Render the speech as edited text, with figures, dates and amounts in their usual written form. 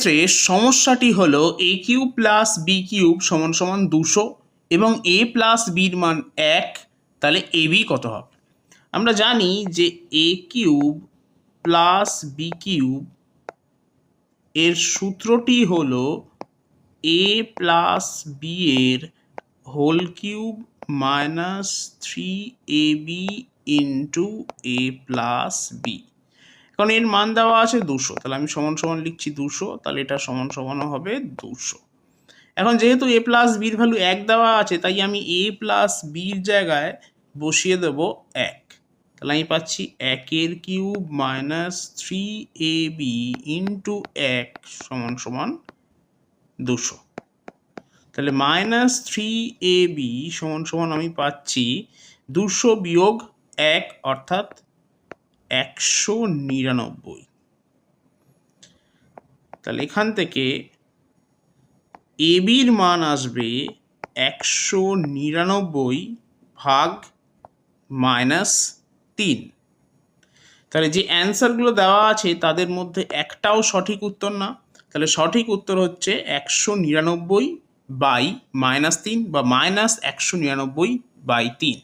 এক্ষেত্রে সমস্যাটি হলো a cube plus B cube সমান সমান 200 এবং a প্লাস বির মান 1, তাহলে ab কত হবে? আমরা জানি যে a cube plus B cube এর সূত্রটি হলো a প্লাস বি এর whole cube minus 3ab into a plus B. কারণ এর মান দেওয়া আছে 200, তাহলে আমি সমান সমান লিখছি 200, তাহলে এটা সমান সমানও হবে 200। এখন যেহেতু a প্লাস বির ভ্যালু 1 দেওয়া আছে, তাই আমি a প্লাস বির জায়গায় বসিয়ে দেব 1। তাহলে আমি পাচ্ছি 1 কিউব মাইনাস 3ab ইন্টু 1 সমান সমান 200। তাহলে মাইনাস 3ab সমান সমান আমি পাচ্ছি 200 বিয়োগ 1 অর্থাৎ 199। তাহলে এখান থেকে এবির মান আসবে 199 ভাগ মাইনাস 3। তাহলে যে অ্যান্সারগুলো দেওয়া আছে তাদের মধ্যে একটাও সঠিক উত্তর না। তাহলে সঠিক উত্তর হচ্ছে 199 বাই মাইনাস 3 বা মাইনাস 199 বাই 3।